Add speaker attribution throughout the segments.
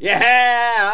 Speaker 1: Yeah,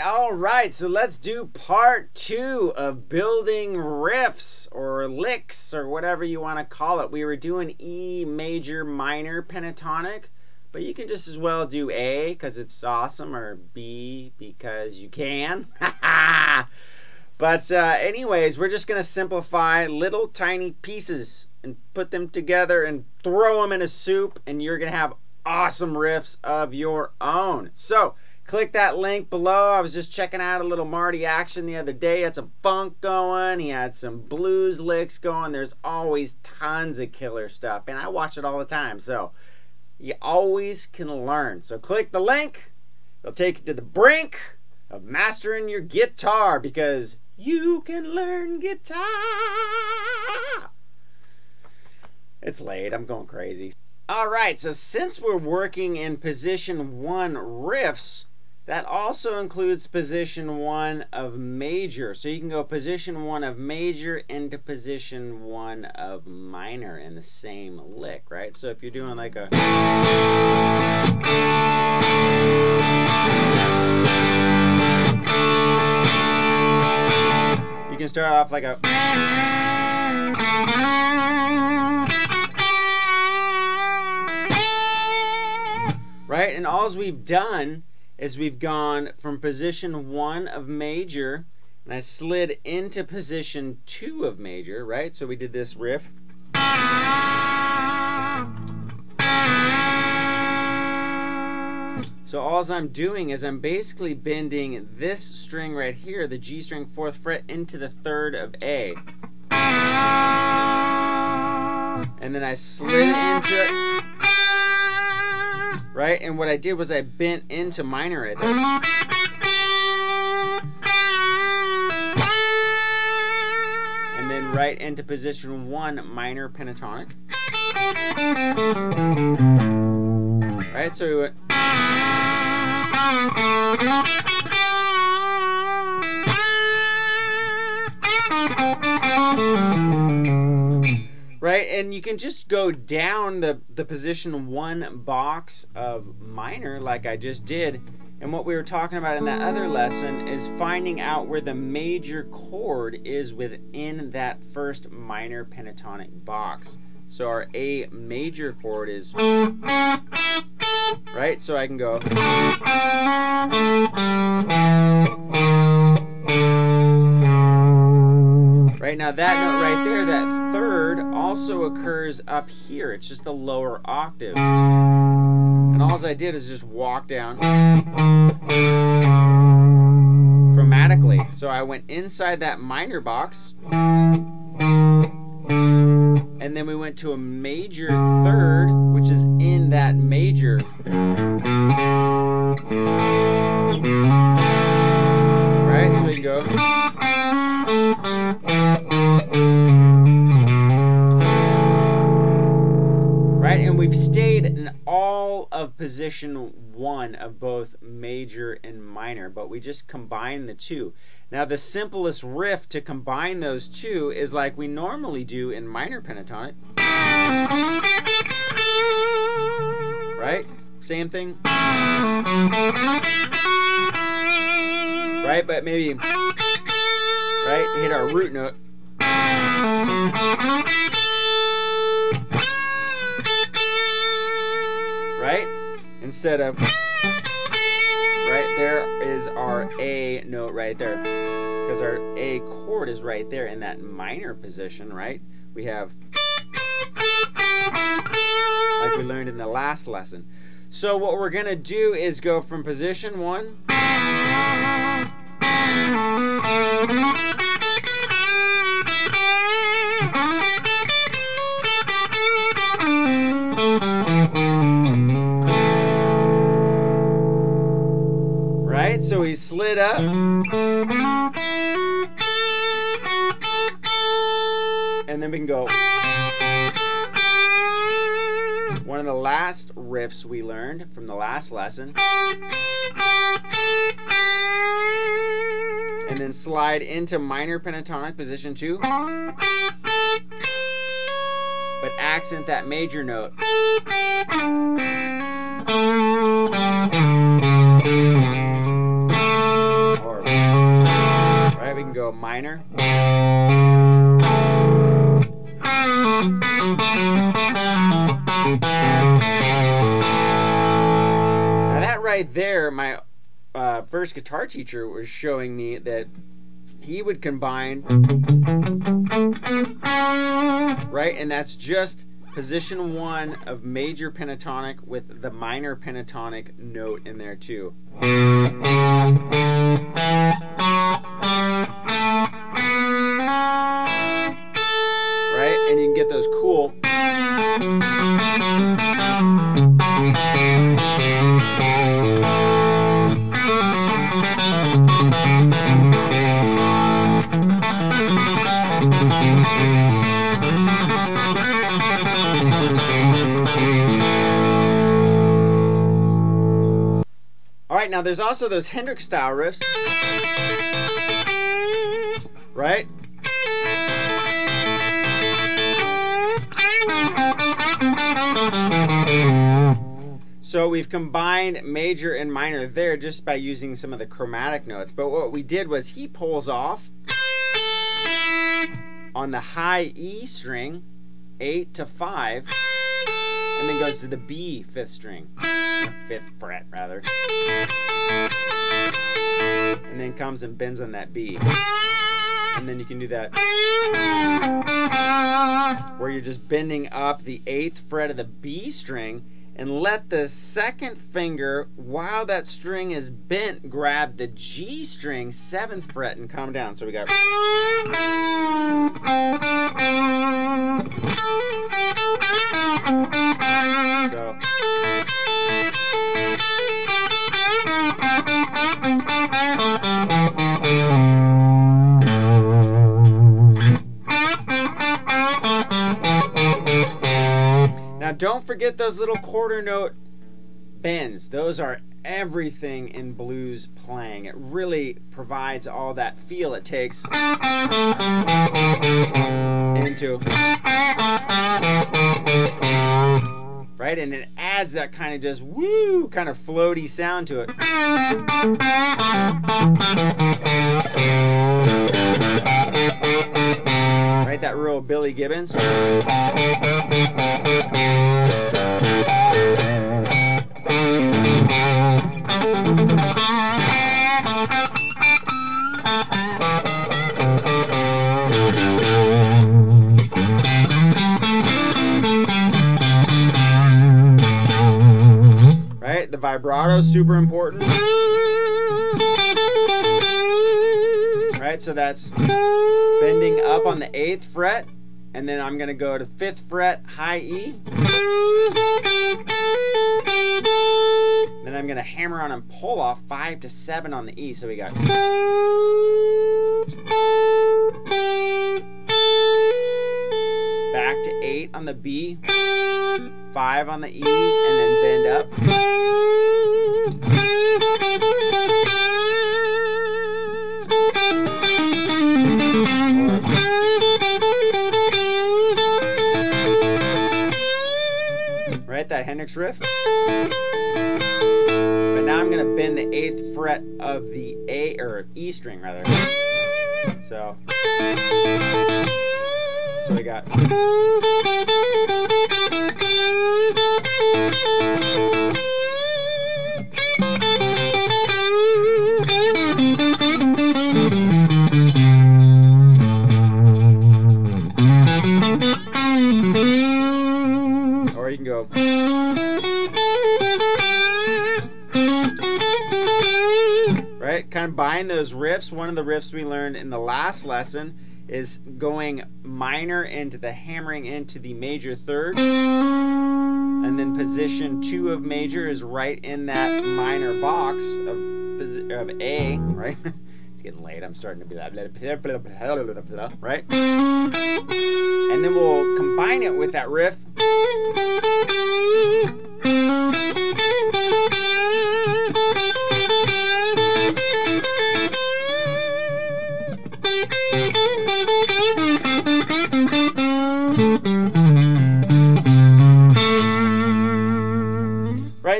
Speaker 1: all right. So let's do part 2 of building riffs or licks or whatever you want to call it. We were doing E major minor pentatonic, but you can just as well do A because it's awesome, or B because you can. But anyways, we're just going to simplify little tiny pieces and put them together and throw them in a soup, and you're going to have awesome riffs of your own. So click that link below. I was just checking out a little Marty action the other day. He had some funk going. He had some blues licks going. There's always tons of killer stuff, and I watch it all the time. So you always can learn. So click the link. It'll take you to the brink of mastering your guitar, because you can learn guitar. It's late. I'm going crazy. All right, so since we're working in position 1 riffs, that also includes position 1 of major. So you can go position 1 of major into position 1 of minor in the same lick, right? So if you're doing like a... You can start off like a... Right? And all we've done is we've gone from position 1 of major, and I slid into position 2 of major, right? So we did this riff. So all I'm doing is I'm basically bending this string right here, the G string 4th fret, into the 3rd of A. And then I slid into it. Right? And what I did was I bent into minor right there. And then right into position 1 minor pentatonic. Right? So we went... Right, and you can just go down the position 1 box of minor like I just did. And what we were talking about in that other lesson is finding out where the major chord is within that first minor pentatonic box. So our A major chord is... Right, so I can go... Right, now that note right there, that 3rd, also occurs up here. It's just a lower octave. And all I did is just walk down chromatically. So I went inside that minor box, and then we went to a major 3rd, which is in that major. Right, so we go... Right, and we've stayed in all of position 1 of both major and minor, but we just combine the two. Now the simplest riff to combine those two is like we normally do in minor pentatonic. Right? Same thing. Right, but maybe, right, hit our root note. Right? Instead of, right, there is our A note right there. Because our A chord is right there in that minor position, right? We have, like we learned in the last lesson. So what we're going to do is go from position 1. Right? So he slid up. And then we can go. One of the last riffs we learned from the last lesson and then slide into minor pentatonic position 2, but accent that major note. Or, right, we can go minor. Now that right there, my first guitar teacher was showing me that he would combine, right, and that's just position 1 of major pentatonic with the minor pentatonic note in there too. Right, and you can get those cool. Alright, now there's also those Hendrix style riffs, right? So we've combined major and minor there just by using some of the chromatic notes. But what we did was he pulls off on the high E string, 8 to 5, and then goes to the B 5th string, 5th fret rather, and then comes and bends on that B. And then you can do that where you're just bending up the 8th fret of the B string, and let the 2nd finger, while that string is bent, grab the G string 7th fret and come down. So we got. So. Now don't forget those little quarter note bends. Those are everything in blues playing. It really provides all that feel it takes into, right? And it adds that kind of just woo, kind of floaty sound to it. Right, that real Billy Gibbons. Right, the vibrato is super important. Right, so that's bending up on the 8th fret, and then I'm going to go to 5th fret, high E. Then I'm going to hammer on and pull off 5 to 7 on the E. So we got. Back to 8 on the B, 5 on the E, and then bend up. Right, that Hendrix riff. But now I'm going to bend the 8th fret of the A, or E string rather. So we got. Or you can go. Right, combine those riffs. One of the riffs we learned in the last lesson is going minor into the hammering into the major 3rd, and then position 2 of major is right in that minor box of A, right? It's getting late, I'm starting to be that, right? And then we'll combine it with that riff.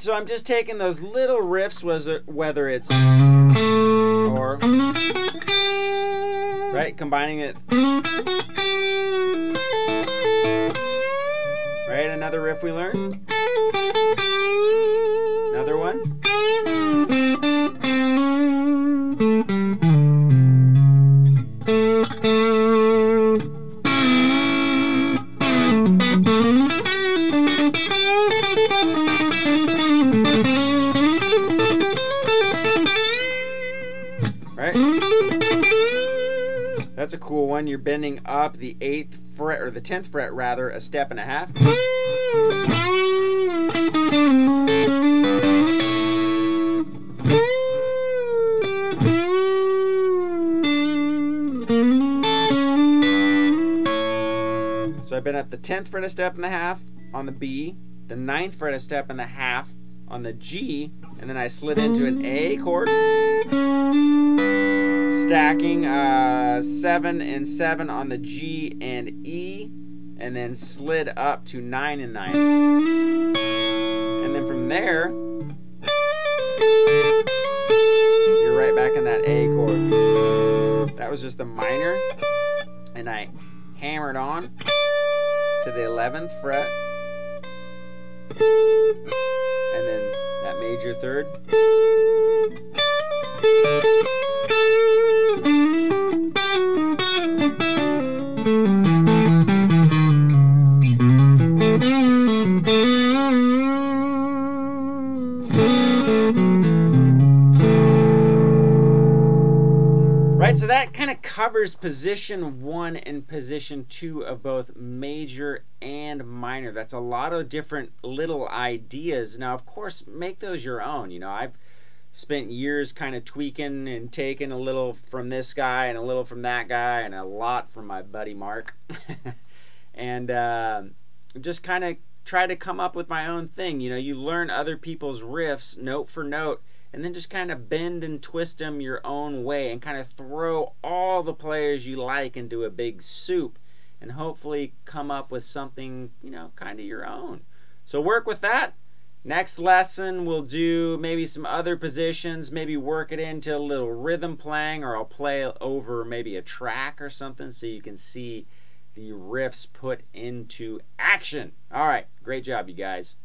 Speaker 1: right, so I'm just taking those little riffs, whether it's or, right, combining it. Right, another riff we learned. Another one. Right? That's a cool one. You're bending up the 8th fret, or the 10th fret rather, a step and a half. So I've been at the 10th fret a step and a half on the B, the 9th fret a step and a half on the G, and then I slid into an A chord, stacking 7 and 7 on the G and E, and then slid up to 9 and 9. And then from there, you're right back in that A chord. That was just the minor, and I hammered on to the 11th fret, and then that major third. Right, so that kind of covers position 1 and position 2 of both major and minor. That's a lot of different little ideas. Now, of course, make those your own. You know, I've spent years kind of tweaking and taking a little from this guy and a little from that guy and a lot from my buddy Mark. And just kind of try to come up with my own thing. You know, you learn other people's riffs note for note, and then just kind of bend and twist them your own way and kind of throw all the players you like into a big soup and hopefully come up with something, you know, kind of your own. So work with that. Next lesson we'll do maybe some other positions, maybe work it into a little rhythm playing, or I'll play over maybe a track or something so you can see the riffs put into action. All right, great job, you guys.